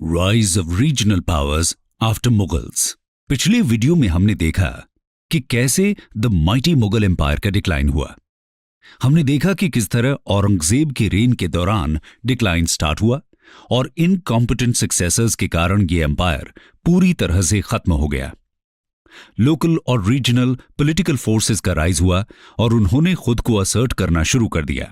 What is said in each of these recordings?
Rise of regional powers after Mughals. पिछले video में हमने देखा कि कैसे द माइटी मुगल एम्पायर का डिक्लाइन हुआ। हमने देखा कि किस तरह औरंगजेब के रेन के दौरान डिक्लाइन स्टार्ट हुआ और इनकॉम्पिटेंट सक्सेसर्स के कारण ये एम्पायर पूरी तरह से खत्म हो गया। लोकल और रीजनल पॉलिटिकल फोर्सेस का राइज हुआ और उन्होंने खुद को असर्ट करना शुरू कर दिया।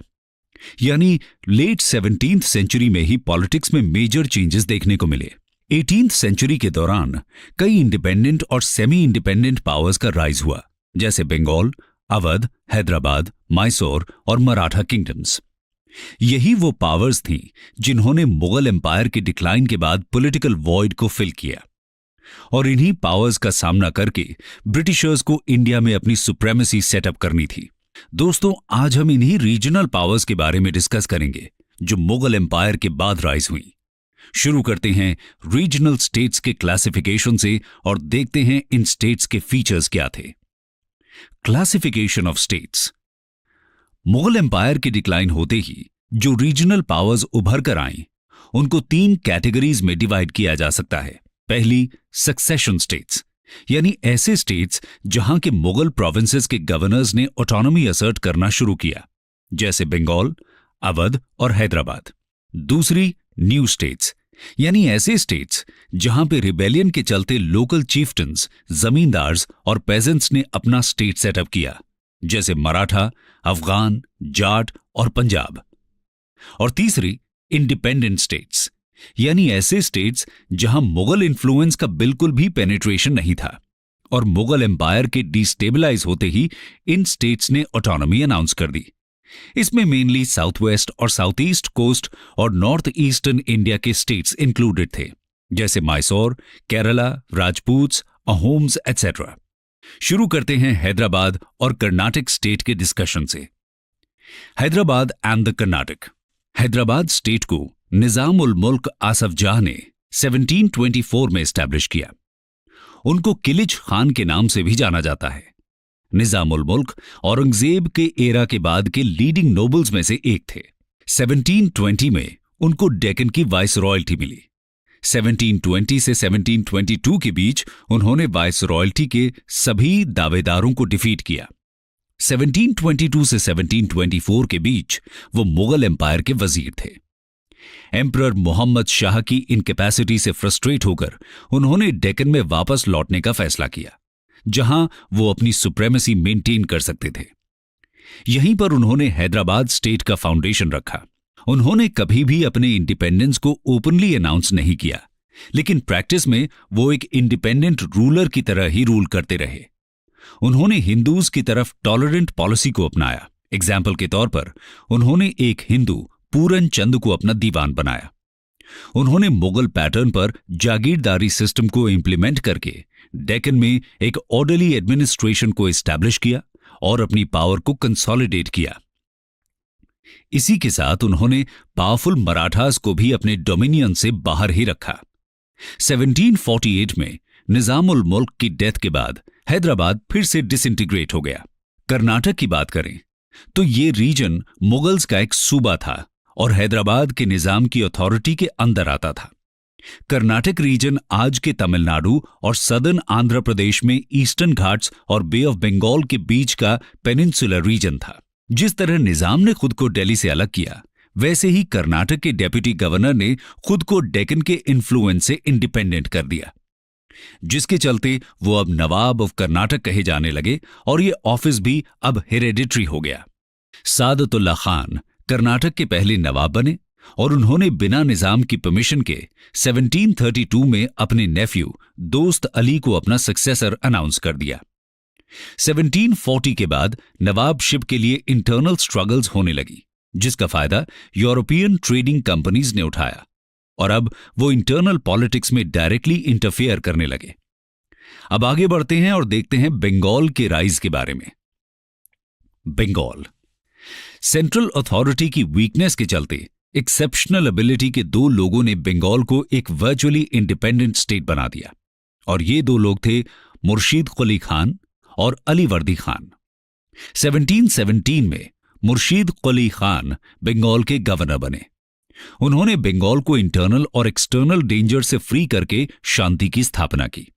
यानी लेट 17th सेंचुरी में ही पॉलिटिक्स में मेजर चेंजेस देखने को मिले। 18th सेंचुरी के दौरान कई इंडिपेंडेंट और सेमी इंडिपेंडेंट पावर्स का राइज हुआ, जैसे बंगाल, अवध, हैदराबाद, मैसूर और मराठा किंगडम्स। यही वो पावर्स थीं जिन्होंने मुगल एम्पायर के डिक्लाइन के बाद पॉलिटिकल वॉइड को फिल किया, और इन्हीं पावर्स का सामना करके ब्रिटिशर्स को इंडिया में अपनी सुप्रेमेसी सेटअप करनी थी। दोस्तों, आज हम इन्हीं रीजनल पावर्स के बारे में डिस्कस करेंगे जो मुगल एम्पायर के बाद राइज हुई। शुरू करते हैं रीजनल स्टेट्स के क्लासिफिकेशन से और देखते हैं इन स्टेट्स के फीचर्स क्या थे। Classification of states. Mughal empire के डिक्लाइन होते ही जो रीजनल पावर्स उभर कर आईं, उनको 3 कैटेगरीज में डिवाइड किया जा सकता है। पहली, सक्सेशन स्टेट्स, यानी ऐसे स्टेट्स जहां के मुगल प्रोविंसेस के गवर्नर्स ने ऑटोनॉमी असर्ट करना शुरू किया, जैसे बंगाल, अवध और हैदराबाद। दूसरी, न्यू स्टेट्स, यानी ऐसे स्टेट्स जहां पे रिबेलियन के चलते लोकल चीफ्टन्स, जमींदार्स और पेजेंट्स ने अपना स्टेट सेटअप किया, जैसे मराठा, अफगान, जाट और पंजाब। और तीसरी, इंडिपेंडेंट स्टेट्स, यानी ऐसे स्टेट्स जहां मुगल इन्फ्लुएंस का बिल्कुल भी पेनिट्रेशन नहीं था और मुगल एम्पायर के डिस्टेबलाइज होते ही इन स्टेट्स ने ऑटोनॉमी अनाउंस कर दी। इसमें मेनली साउथ वेस्ट और साउथ ईस्ट कोस्ट और नॉर्थ ईस्टर्न इंडिया के स्टेट्स इंक्लूडेड थे, जैसे मैसूर, केरला, राजपूत्स, अहोम्स एटसेट्रा। शुरू करते हैं हैदराबाद और कर्नाटक स्टेट के डिस्कशन से। Hyderabad and the Karnataka. Hyderabad state को निजाम उल मुल्क आसफ जाह ने 1724 में एस्टैब्लिश किया। उनको किलिच खान के नाम से भी जाना जाता है। निजाम उल मुल्क औरंगजेब के एरा के बाद के लीडिंग नोबल्स में से एक थे। 1720 में उनको डेक्कन की वाइस रॉयल्टी मिली। 1720 से 1722 के बीच उन्होंने वाइस रॉयल्टी के सभी दावेदारों को डिफीट किया। 1722 से 1724 के बीच वो मुगल एम्पायर के वजीर थे। एम्परर मोहम्मद शाह की इनकैपेसिटी से फ्रस्ट्रेट होकर उन्होंने डेक्कन में वापस लौटने का फैसला किया, जहां वो अपनी सुप्रेमेसी मेंटेन कर सकते थे। यहीं पर उन्होंने हैदराबाद स्टेट का फाउंडेशन रखा। उन्होंने कभी भी अपने इंडिपेंडेंस को ओपनली अनाउंस नहीं किया, लेकिन प्रैक्टिस में वो एक इंडिपेंडेंट रूलर की तरह ही रूल करते रहे। उन्होंने हिंदूज की तरफ टॉलरेंट पॉलिसी को अपनाया। एग्जाम्पल के तौर पर उन्होंने एक हिंदू पूरन चंद को अपना दीवान बनाया। उन्होंने मुगल पैटर्न पर जागीरदारी सिस्टम को इंप्लीमेंट करके डेक्कन में एक ऑर्डरली एडमिनिस्ट्रेशन को एस्टैब्लिश किया और अपनी पावर को कंसोलिडेट किया। इसी के साथ उन्होंने पावरफुल मराठास को भी अपने डोमिनियन से बाहर ही रखा। 1748 में निजाम उल मुल्क की डेथ के बाद हैदराबाद फिर से डिसइंटीग्रेट हो गया। कर्नाटक की बात करें तो ये रीजन मुगल्स का एक सूबा था और हैदराबाद के निजाम की अथॉरिटी के अंदर आता था। कर्नाटक रीजन आज के तमिलनाडु और सदर्न आंध्र प्रदेश में ईस्टर्न घाट्स और बे ऑफ बंगाल के बीच का पेनिनसुलर रीजन था। जिस तरह निजाम ने खुद को दिल्ली से अलग किया, वैसे ही कर्नाटक के डेप्यूटी गवर्नर ने खुद को डेक्कन के इन्फ्लुएंस से इंडिपेंडेंट कर दिया, जिसके चलते वो अब नवाब ऑफ कर्नाटक कहे जाने लगे और ये ऑफिस भी अब हेरेडिटरी हो गया। सादतुल्ला खान कर्नाटक के पहले नवाब बने और उन्होंने बिना निजाम की परमिशन के 1732 में अपने नेफ्यू दोस्त अली को अपना सक्सेसर अनाउंस कर दिया। 1740 के बाद नवाबशिप के लिए इंटरनल स्ट्रगल्स होने लगी, जिसका फायदा यूरोपियन ट्रेडिंग कंपनीज ने उठाया और अब वो इंटरनल पॉलिटिक्स में डायरेक्टली इंटरफेयर करने लगे। अब आगे बढ़ते हैं और देखते हैं बंगाल के राइज के बारे में। बंगाल सेंट्रल अथॉरिटी की वीकनेस के चलते एक्सेप्शनल एबिलिटी के 2 लोगों ने बंगाल को एक वर्चुअली इंडिपेंडेंट स्टेट बना दिया, और ये 2 लोग थे मुर्शीद कुली खान और अली वर्दी खान। 1717 में मुर्शीद कुली खान बंगाल के गवर्नर बने उन्होंने बंगाल को इंटरनल और एक्सटर्नल डेंजर से फ्री करके शांति की स्थापना की।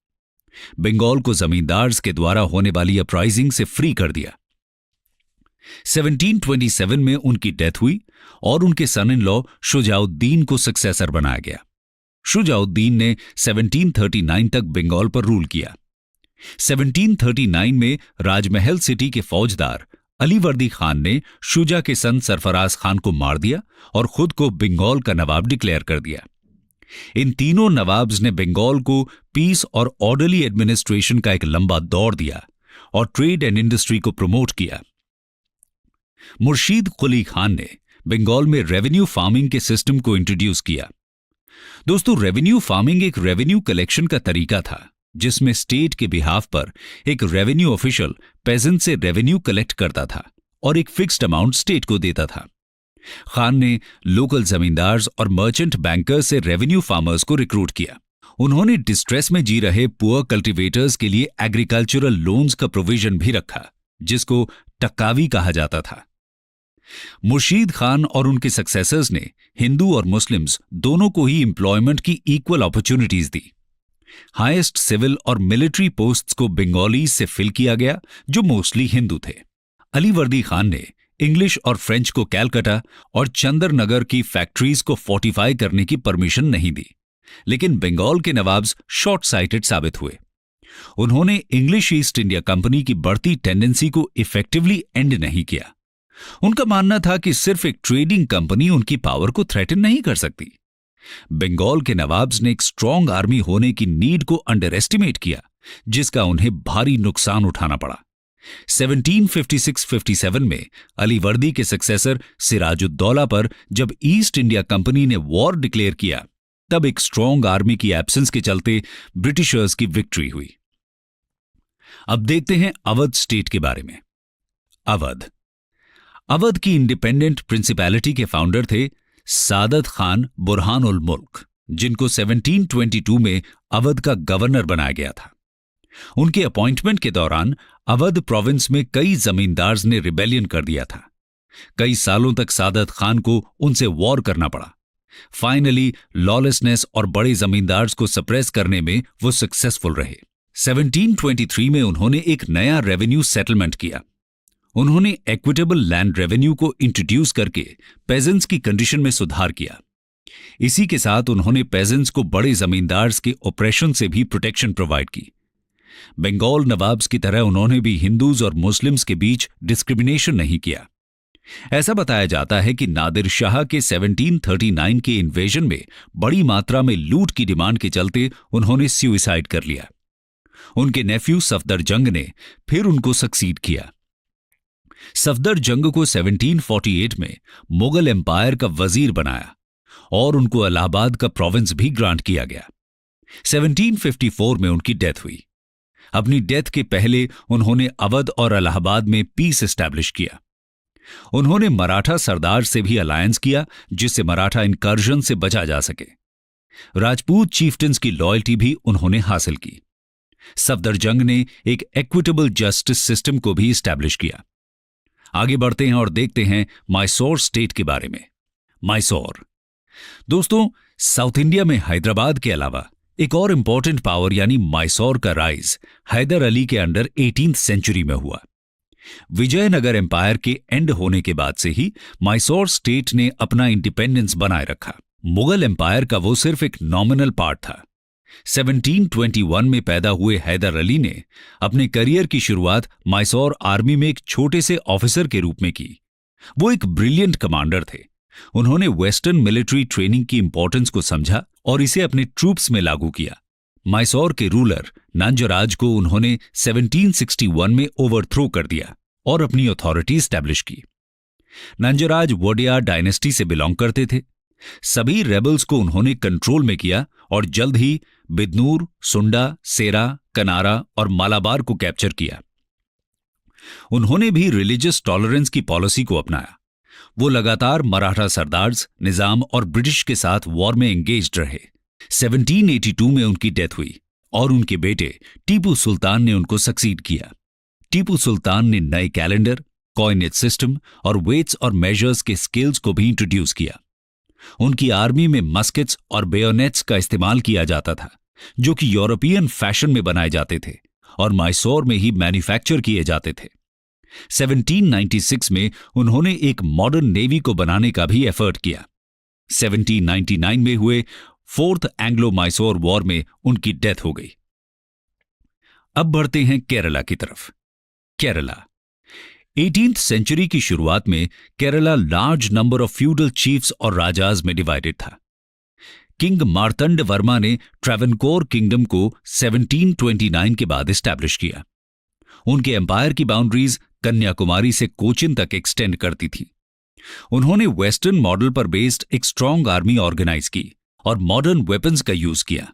बंगाल को जमींदार्स के द्वारा होने वाली अपराइजिंग से फ्री कर दिया। 1727 में उनकी डेथ हुई और उनके सन इन लॉ शुजाउद्दीन को सक्सेसर बनाया गया। शुजाउद्दीन ने 1739 तक बंगाल पर रूल किया। 1739 में राजमहल सिटी के फौजदार अलीवर्दी खान ने शुजा के सन सरफराज खान को मार दिया और खुद को बंगाल का नवाब डिक्लेयर कर दिया। इन तीनों नवाब्स ने बंगाल को पीस और ऑर्डरली एडमिनिस्ट्रेशन का एक लंबा दौर दिया और ट्रेड एंड इंडस्ट्री को प्रमोट किया। मुर्शीद कुली खान ने बंगाल में रेवेन्यू फार्मिंग के सिस्टम को इंट्रोड्यूस किया। दोस्तों, रेवेन्यू फार्मिंग एक रेवेन्यू कलेक्शन का तरीका था जिसमें स्टेट के बिहाफ पर एक रेवेन्यू ऑफिशियल पेजेंट से रेवेन्यू कलेक्ट करता था और एक फिक्स्ड अमाउंट स्टेट को देता था। खान ने लोकल जमींदार्स और मर्चेंट बैंकर्स से रेवेन्यू फार्मर्स को रिक्रूट किया। उन्होंने डिस्ट्रेस में जी रहे पुअर कल्टीवेटर्स के लिए एग्रीकल्चरल लोन्स का प्रोविजन भी रखा, जिसको टक्कावी कहा जाता था। मुर्शीद खान और उनके सक्सेसर्स ने हिंदू और मुस्लिम्स दोनों को ही एम्प्लॉयमेंट की इक्वल अपॉर्चुनिटीज दी। हाईएस्ट सिविल और मिलिट्री पोस्ट्स को बंगालीज से फिल किया गया जो मोस्टली हिंदू थे। अलीवर्दी खान ने इंग्लिश और फ्रेंच को कैलकाटा और चंदरनगर की फैक्ट्रीज को फोर्टिफाई करने की परमिशन नहीं दी, लेकिन बंगाल के नवाब्स शॉर्ट साइटेड साबित हुए। उन्होंने इंग्लिश ईस्ट इंडिया कंपनी की बढ़ती टेंडेंसी को इफेक्टिवली एंड नहीं किया। उनका मानना था कि सिर्फ एक ट्रेडिंग कंपनी उनकी पावर को थ्रेटन नहीं कर सकती। बंगाल के नवाब्स ने एक स्ट्रांग आर्मी होने की नीड को अंडर एस्टिमेट किया, जिसका उन्हें भारी नुकसान उठाना पड़ा। 1756-57 में अलीवर्दी के सक्सेसर सिराजुद्दौला पर जब ईस्ट इंडिया कंपनी ने वॉर डिक्लेयर किया, तब एक स्ट्रांग आर्मी की एब्सेंस के चलते ब्रिटिशर्स की विक्ट्री हुई। अब देखते हैं अवध स्टेट के बारे में। अवध की इंडिपेंडेंट प्रिंसिपैलिटी के फाउंडर थे सादत खान बुरहान उल मुल्क, जिनको 1722 में अवध का गवर्नर बनाया गया था। उनके अपॉइंटमेंट के दौरान अवध प्रोविंस में कई जमींदार्स ने रिबेलियन कर दिया था। कई सालों तक सादत खान को उनसे वॉर करना पड़ा। फाइनली लॉलेसनेस और बड़े जमींदार्स को सप्रेस करने में वो सक्सेसफुल रहे। 1723 में उन्होंने एक नया रेवेन्यू सेटलमेंट किया। उन्होंने इक्विटेबल लैंड रेवेन्यू को इंट्रोड्यूस करके पेजेंट्स की कंडीशन में सुधार किया। इसी के साथ उन्होंने पेजेंट्स को बड़े जमींदार्स के ऑपरेशन से भी प्रोटेक्शन प्रोवाइड की। बंगाल नवाब्स की तरह उन्होंने भी हिंदूज और मुस्लिम्स के बीच डिस्क्रिमिनेशन नहीं किया। ऐसा बताया जाता है कि नादिर शाह के 1739 के इन्वेजन में बड़ी मात्रा में लूट की डिमांड के चलते उन्होंने सुसाइड कर लिया। उनके नेफ्यू सफदर जंग ने फिर उनको सक्सीड किया। सफदर जंग को 1748 में मुगल एम्पायर का वजीर बनाया और उनको इलाहाबाद का प्रोविंस भी ग्रांट किया गया। 1754 में उनकी डेथ हुई। अपनी डेथ के पहले उन्होंने अवध और इलाहाबाद में पीस एस्टैब्लिश किया। उन्होंने मराठा सरदार से भी अलायंस किया, जिससे मराठा इनकर्जन से बचा जा सके। राजपूत चीफ्टन्स की लॉयल्टी भी उन्होंने हासिल की। सफदर जंग ने एक इक्विटेबल जस्टिस सिस्टम को भी एस्टैब्लिश किया। आगे बढ़ते हैं और देखते हैं मैसूर स्टेट के बारे में। मैसूर दोस्तों, साउथ इंडिया में हैदराबाद के अलावा एक और इंपॉर्टेंट पावर यानी मैसूर का राइज हैदर अली के अंडर 18th सेंचुरी में हुआ। विजयनगर एम्पायर के एंड होने के बाद से ही मैसूर स्टेट ने अपना इंडिपेंडेंस बनाए रखा। मुगल एम्पायर का वो सिर्फ एक नॉमिनल पार्ट था। 1721 में पैदा हुए हैदर अली ने अपने करियर की शुरुआत मैसूर आर्मी में एक छोटे से ऑफिसर के रूप में की। वो एक ब्रिलियंट कमांडर थे। उन्होंने वेस्टर्न मिलिट्री ट्रेनिंग की इंपॉर्टेंस को समझा और इसे अपने ट्रूप्स में लागू किया। मैसूर के रूलर नंजराज को उन्होंने 1761 में ओवरथ्रो कर दिया और अपनी अथॉरिटी स्टैब्लिश की। नंजराज वोडियार डायनेस्टी से बिलोंग करते थे। सभी रेबल्स को उन्होंने कंट्रोल में किया और जल्द ही बिदनूर, सुंडा, सेरा, कनारा और मालाबार को कैप्चर किया। उन्होंने भी रिलीजियस टॉलरेंस की पॉलिसी को अपनाया। वो लगातार मराठा सरदार्स, निजाम और ब्रिटिश के साथ वॉर में एंगेज्ड रहे। 1782 में उनकी डेथ हुई और उनके बेटे टीपू सुल्तान ने उनको सक्सीड किया। टीपू सुल्तान ने नए कैलेंडर, कॉइनेज सिस्टम और वेट्स और मेजर्स के स्केल्स को भी इंट्रोड्यूस किया। उनकी आर्मी में मस्केट्स और बेयोनेट्स का इस्तेमाल किया जाता था, जो कि यूरोपियन फैशन में बनाए जाते थे और मैसूर में ही मैन्युफैक्चर किए जाते थे। 1796 में उन्होंने एक मॉडर्न नेवी को बनाने का भी एफर्ट किया। 1799 में हुए फोर्थ एंग्लो मैसूर वॉर में उनकी डेथ हो गई। अब बढ़ते हैं केरला की तरफ। केरला 18th सेंचुरी की शुरुआत में Kerala large number of feudal chiefs और राजाज में डिवाइडेड था। किंग मार्तंड वर्मा ने ट्रावनकोर किंगडम को 1729 के बाद एस्टैब्लिश किया। उनके एम्पायर की बाउंड्रीज कन्याकुमारी से कोचिन तक एक्सटेंड करती थी। उन्होंने वेस्टर्न मॉडल पर बेस्ड एक स्ट्रांग आर्मी ऑर्गेनाइज की और मॉडर्न वेपन्स का यूज किया।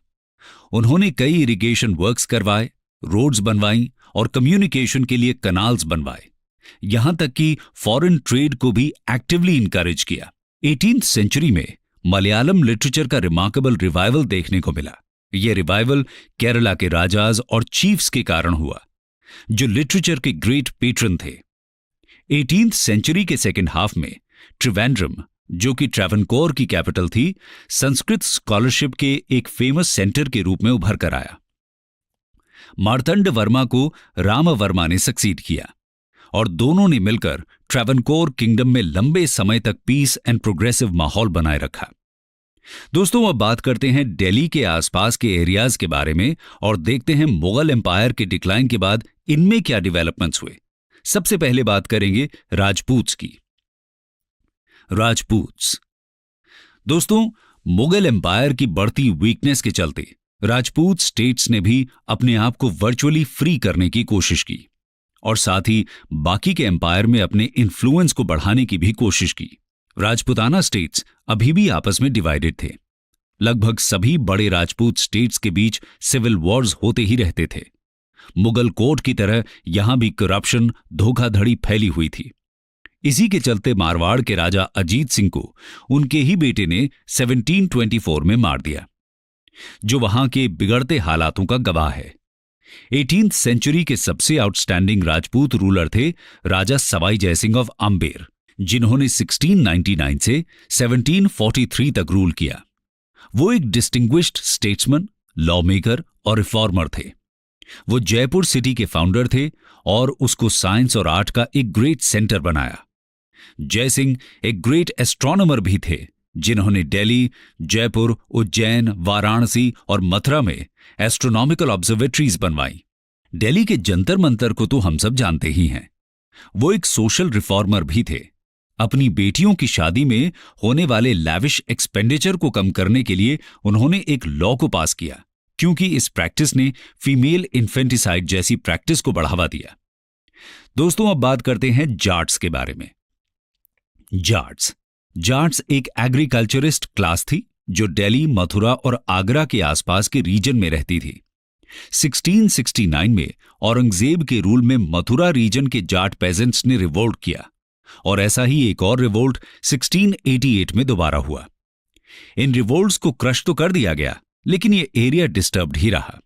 उन्होंने कई इरिगेशन वर्क्स करवाए, रोड्स बनवाई और कम्युनिकेशन के लिए कनाल्स बनवाए। यहां तक कि फॉरेन ट्रेड को भी एक्टिवली इंकरेज किया। 18th सेंचुरी में मलयालम लिटरेचर का रिमार्केबल रिवाइवल देखने को मिला। यह रिवाइवल केरला के राजाज और चीफ्स के कारण हुआ, जो लिटरेचर के ग्रेट पेट्रन थे। 18th सेंचुरी के सेकेंड हाफ में त्रिवेंद्रम, जो कि ट्रावनकोर की कैपिटल थी, संस्कृत स्कॉलरशिप के एक फेमस सेंटर के रूप में उभर कर आया। मार्तंड वर्मा को राम वर्मा ने सक्सीड किया और दोनों ने मिलकर ट्रावनकोर किंगडम में लंबे समय तक पीस एंड प्रोग्रेसिव माहौल बनाए रखा। दोस्तों, अब बात करते हैं दिल्ली के आसपास के एरियाज के बारे में और देखते हैं मुगल एम्पायर के डिक्लाइन के बाद इनमें क्या डेवलपमेंट्स हुए। सबसे पहले बात करेंगे राजपूत्स की। राजपूत्स दोस्तों, मुगल एम्पायर की बढ़ती वीकनेस के चलते राजपूत स्टेट्स ने भी अपने आप को वर्चुअली फ्री करने की कोशिश की और साथ ही बाकी के एम्पायर में अपने इन्फ्लुएंस को बढ़ाने की भी कोशिश की। राजपूताना स्टेट्स अभी भी आपस में डिवाइडेड थे। लगभग सभी बड़े राजपूत स्टेट्स के बीच सिविल वॉर्स होते ही रहते थे। मुगल कोर्ट की तरह यहां भी करप्शन, धोखाधड़ी फैली हुई थी। इसी के चलते मारवाड़ के राजा अजीत सिंह को उनके ही बेटे ने 1724 में मार दिया, जो वहां के बिगड़ते हालातों का गवाह है। 18th सेंचुरी के सबसे आउटस्टैंडिंग राजपूत रूलर थे राजा सवाई जयसिंह ऑफ अम्बेर, जिन्होंने 1699 से 1743 तक रूल किया। वो एक डिस्टिंग्विश्ड स्टेट्समैन, लॉ मेकर और रिफॉर्मर थे। वो जयपुर सिटी के फाउंडर थे और उसको साइंस और आर्ट का एक ग्रेट सेंटर बनाया। जयसिंह एक ग्रेट एस्ट्रोनॉमर भी थे, जिन्होंने दिल्ली, जयपुर, उज्जैन, वाराणसी और मथुरा में एस्ट्रोनॉमिकल ऑब्जर्वेटरीज बनवाई। दिल्ली के जंतर मंतर को तो हम सब जानते ही हैं। वो एक सोशल रिफॉर्मर भी थे। अपनी बेटियों की शादी में होने वाले लैविश एक्सपेंडिचर को कम करने के लिए उन्होंने एक लॉ को पास किया, क्योंकि इस प्रैक्टिस ने फीमेल इन्फेंटिसाइड जैसी प्रैक्टिस को बढ़ावा दिया। दोस्तों, अब बात करते हैं जाट्स के बारे में। जाट्स एक एग्रीकल्चरिस्ट क्लास थी जो दिल्ली, मथुरा और आगरा के आसपास के रीजन में रहती थी। 1669 में औरंगजेब के रूल में मथुरा रीजन के जाट पेजेंट्स ने रिवोल्ट किया और ऐसा ही एक और रिवोल्ट 1688 में दोबारा हुआ। इन रिवोल्ट्स को क्रश तो कर दिया गया, लेकिन ये एरिया डिस्टर्ब्ड ही रहा।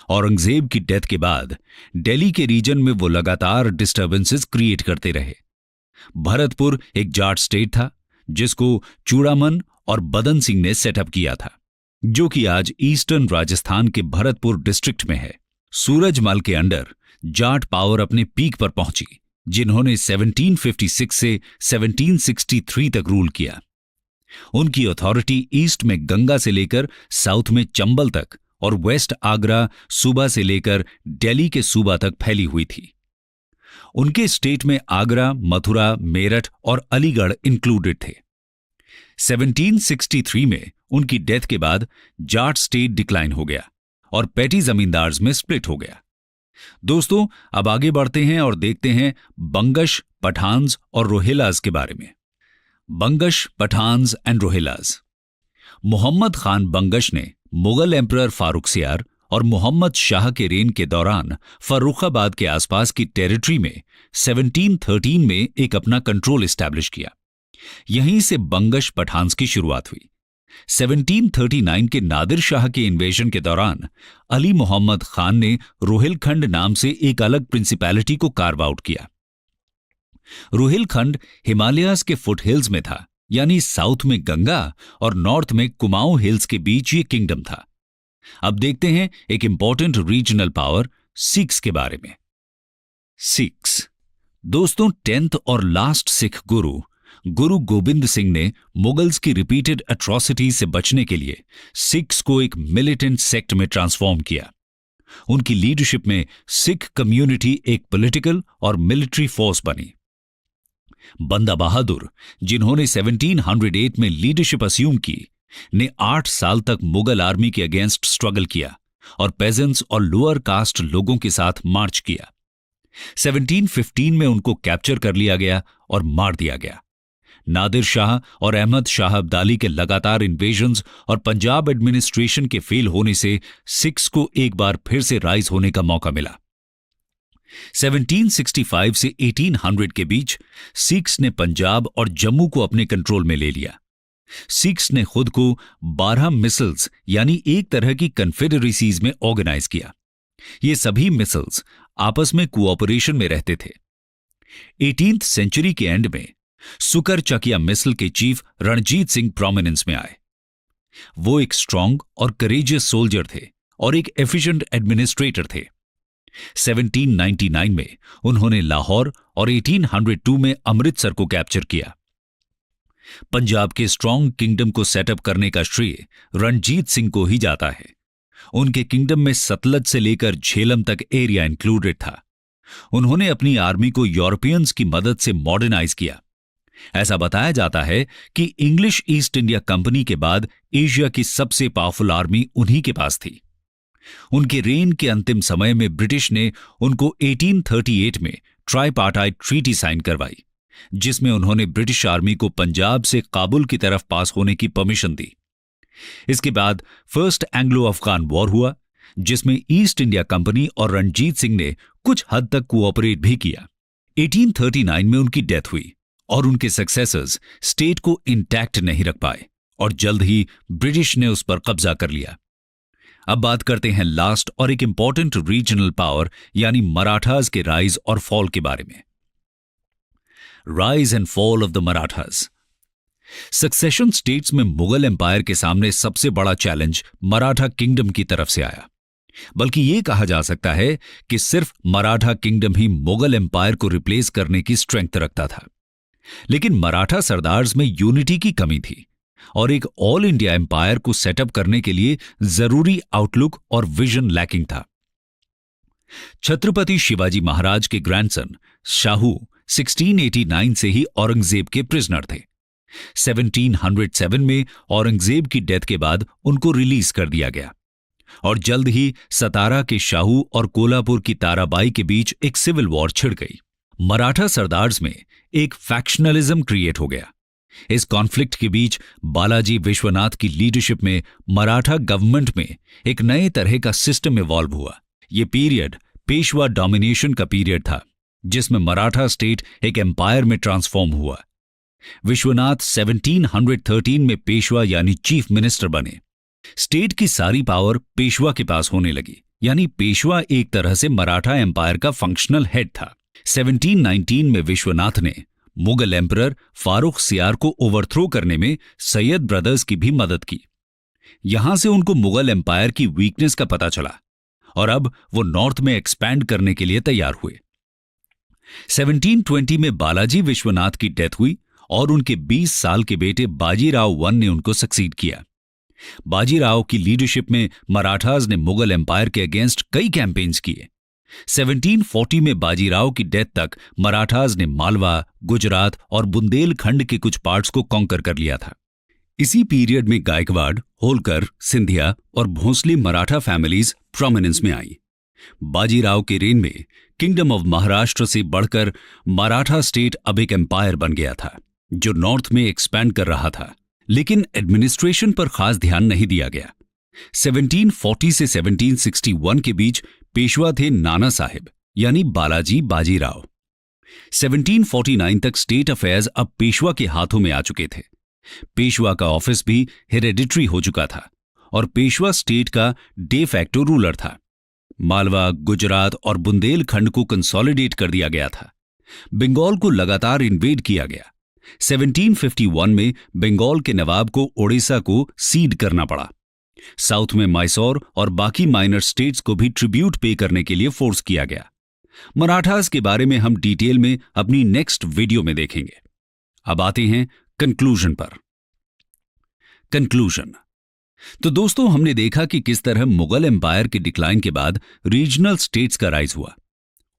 औरंगजेब की डेथ के बाद दिल्ली के रीजन में वो लगातार डिस्टर्बेंसेस क्रिएट करते रहे। भरतपुर एक जाट स्टेट था जिसको चूड़ामन और बदन सिंह ने सेटअप किया था, जो कि आज ईस्टर्न राजस्थान के भरतपुर डिस्ट्रिक्ट में है। सूरजमल के अंडर जाट पावर अपने पीक पर पहुंची, जिन्होंने 1756 से 1763 तक रूल किया। उनकी अथॉरिटी ईस्ट में गंगा से लेकर साउथ में चंबल तक और वेस्ट आगरा सूबा से लेकर दिल्ली के सूबा तक फैली हुई थी। उनके स्टेट में आगरा, मथुरा, मेरठ और अलीगढ़ इंक्लूडेड थे। 1763 में उनकी डेथ के बाद जाट स्टेट डिक्लाइन हो गया और पेटी जमींदार्स में स्प्लिट हो गया। दोस्तों, अब आगे बढ़ते हैं और देखते हैं बंगश, पठान्स और रोहिलास के बारे में। बंगश, पठान्स एंड रोहिलास। मोहम्मद खान बंगश ने मुगल एम्परर फारुखसियार और मोहम्मद शाह के रेन के दौरान फर्रुखाबाद के आसपास की टेरिटरी में 1713 में एक अपना कंट्रोल एस्टैब्लिश किया। यहीं से बंगश पठान्स की शुरुआत हुई। 1739 के नादिर शाह के इन्वेजन के दौरान अली मोहम्मद खान ने रोहिलखंड नाम से एक अलग प्रिंसिपैलिटी को कार्व आउट किया। रोहिलखंड हिमालयाज के फुटहिल्स में था, यानी साउथ में गंगा और नॉर्थ में कुमाऊं हिल्स के बीच ये किंगडम था। अब देखते हैं एक इंपॉर्टेंट रीजनल पावर सिख्स के बारे में। सिख्स दोस्तों, 10th और लास्ट सिख गुरु गोबिंद सिंह ने मुगल्स की रिपीटेड एट्रॉसिटी से बचने के लिए सिख्स को एक मिलिटेंट सेक्ट में ट्रांसफॉर्म किया। उनकी लीडरशिप में सिख कम्युनिटी एक पॉलिटिकल और मिलिट्री फोर्स बनी। बंदा बहादुर, जिन्होंने 1708 में लीडरशिप अस्यूम की, ने 8 साल तक मुगल आर्मी के अगेंस्ट स्ट्रगल किया और पेजेंट्स और लोअर कास्ट लोगों के साथ मार्च किया। 1715 में उनको कैप्चर कर लिया गया और मार दिया गया। नादिर शाह और अहमद शाह अब्दाली के लगातार इन्वेजन्स और पंजाब एडमिनिस्ट्रेशन के फेल होने से सिख्स को एक बार फिर से राइज होने का मौका मिला। 1765 से 1800 के बीच सिख्स ने पंजाब और जम्मू को अपने कंट्रोल में ले लिया। सिख्स ने खुद को 12 मिसल्स यानी एक तरह की कन्फेडरेसीज में ऑर्गेनाइज किया। ये सभी मिसल्स आपस में कोऑपरेशन में रहते थे। 18th सेंचुरी के एंड में सुकर चकिया मिसल के चीफ रणजीत सिंह प्रोमिनेंस में आए। वो एक स्ट्रांग और करेजियस सोल्जर थे और एक एफिशिएंट एडमिनिस्ट्रेटर थे। 1799 में उन्होंने लाहौर और 1802 में अमृतसर को कैप्चर किया। पंजाब के स्ट्रांग किंगडम को सेटअप करने का श्रेय रणजीत सिंह को ही जाता है। उनके किंगडम में सतलज से लेकर झेलम तक एरिया इंक्लूडेड था। उन्होंने अपनी आर्मी को यूरोपियंस की मदद से मॉडर्नाइज किया। ऐसा बताया जाता है कि इंग्लिश ईस्ट इंडिया कंपनी के बाद एशिया की सबसे पावरफुल आर्मी उन्हीं के पास थी। उनके रेन के अंतिम समय में ब्रिटिश ने उनको 1838 में ट्राइपार्टाइट ट्रीटी साइन करवाई, जिसमें उन्होंने ब्रिटिश आर्मी को पंजाब से काबुल की तरफ पास होने की परमिशन दी। इसके बाद फर्स्ट एंग्लो अफगान वॉर हुआ, जिसमें ईस्ट इंडिया कंपनी और रणजीत सिंह ने कुछ हद तक कोऑपरेट भी किया। 1839 में उनकी डेथ हुई और उनके सक्सेसर्स स्टेट को इंटैक्ट नहीं रख पाए और जल्द ही ब्रिटिश ने उस पर कब्जा कर लिया। अब बात करते हैं लास्ट और एक इंपॉर्टेंट रीजनल पावर यानी मराठास के राइज और फॉल के बारे में। Rise and fall of the Marathas. Succession states में मुगल एम्पायर के सामने सबसे बड़ा चैलेंज मराठा किंगडम की तरफ से आया। बल्कि यह कहा जा सकता है कि सिर्फ मराठा किंगडम ही मुगल एम्पायर को रिप्लेस करने की स्ट्रेंथ रखता था। लेकिन मराठा सरदार्स में यूनिटी की कमी थी और एक ऑल इंडिया एम्पायर को सेटअप करने के लिए जरूरी आउटलुक और विजन लैकिंग था। छत्रपति शिवाजी महाराज के ग्रैंडसन शाहू 1689 से ही औरंगजेब के प्रिजनर थे। 1707 में औरंगजेब की डेथ के बाद उनको रिलीज कर दिया गया और जल्द ही सतारा के शाहू और कोल्हापुर की ताराबाई के बीच एक सिविल वॉर छिड़ गई। मराठा सरदार्स में एक फैक्शनलिज्म क्रिएट हो गया। इस कॉन्फ्लिक्ट के बीच बालाजी विश्वनाथ की लीडरशिप में मराठा गवर्नमेंट में एक नए तरह का सिस्टम इवॉल्व हुआ। यह पीरियड पेशवा डोमिनेशन का पीरियड था, जिसमें मराठा स्टेट एक एम्पायर में ट्रांसफॉर्म हुआ। विश्वनाथ 1713 में पेशवा यानी चीफ मिनिस्टर बने। स्टेट की सारी पावर पेशवा के पास होने लगी, यानी पेशवा एक तरह से मराठा एम्पायर का फंक्शनल हेड था। 1719 में विश्वनाथ ने मुगल एम्परर फारूक सियार को ओवरथ्रो करने में सैयद ब्रदर्स की भी मदद की। यहां से उनको मुगल एम्पायर की वीकनेस का पता चला और अब वो नॉर्थ में एक्सपैंड करने के लिए तैयार हुए। 1720 में बालाजी विश्वनाथ की डेथ हुई और उनके 20 साल के बेटे बाजीराव वन ने उनको सक्सीड किया। बाजीराव की लीडरशिप में मराठास ने मुगल एम्पायर के अगेंस्ट कई कैंपेन्स किए। 1740 में बाजीराव की डेथ तक मराठास ने मालवा, गुजरात और बुंदेलखंड के कुछ पार्ट्स को कॉन्कर कर लिया था। इसी पीरियड में गायकवाड़, होलकर, सिंधिया और भोंसले मराठा फैमिलीज प्रोमिनेंस में आई। बाजीराव के रेन में किंगडम ऑफ महाराष्ट्र से बढ़कर मराठा स्टेट अब एक एम्पायर बन गया था, जो नॉर्थ में एक्सपैंड कर रहा था, लेकिन एडमिनिस्ट्रेशन पर खास ध्यान नहीं दिया गया। 1740 से 1761 के बीच पेशवा थे नाना साहिब यानी बालाजी बाजीराव। 1749 तक स्टेट अफेयर्स अब पेशवा के हाथों में आ चुके थे। पेशवा का ऑफिस भी हेरेडिटरी हो चुका था और पेशवा स्टेट का डे फैक्टो रूलर था। मालवा, गुजरात और बुंदेलखंड को कंसोलिडेट कर दिया गया था। बंगाल को लगातार इन्वेड किया गया। 1751 में बंगाल के नवाब को ओडिशा को सीड करना पड़ा। साउथ में मैसूर और बाकी माइनर स्टेट्स को भी ट्रिब्यूट पे करने के लिए फोर्स किया गया। मराठास के बारे में हम डिटेल में अपनी नेक्स्ट वीडियो में देखेंगे। अब आते हैं कंक्लूजन पर। कंक्लूजन। तो दोस्तों, हमने देखा कि किस तरह मुगल एम्पायर के डिक्लाइन के बाद रीजनल स्टेट्स का राइज हुआ।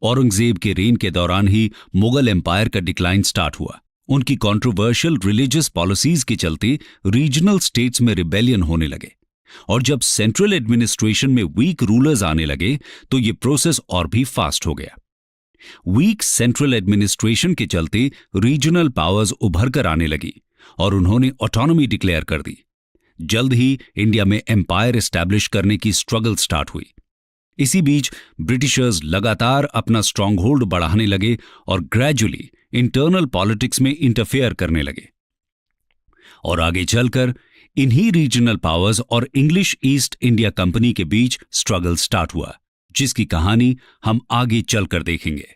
औरंगजेब के रेन के दौरान ही मुगल एम्पायर का डिक्लाइन स्टार्ट हुआ। उनकी कंट्रोवर्शियल रिलीजियस पॉलिसीज के चलते रीजनल स्टेट्स में रिबेलियन होने लगे, और जब सेंट्रल एडमिनिस्ट्रेशन में वीक रूलर्स आने लगे तो ये प्रोसेस और भी फास्ट हो गया। वीक सेंट्रल एडमिनिस्ट्रेशन के चलते रीजनल पावर्स उभर कर आने लगी और उन्होंने ऑटोनॉमी डिक्लेयर कर दी। जल्द ही इंडिया में एम्पायर एस्टैब्लिश करने की स्ट्रगल स्टार्ट हुई। इसी बीच ब्रिटिशर्स लगातार अपना स्ट्रांग होल्ड बढ़ाने लगे और ग्रेजुअली इंटरनल पॉलिटिक्स में इंटरफेयर करने लगे, और आगे चलकर इन्हीं रीजनल पावर्स और इंग्लिश ईस्ट इंडिया कंपनी के बीच स्ट्रगल स्टार्ट हुआ, जिसकी कहानी हम आगे चलकर देखेंगे।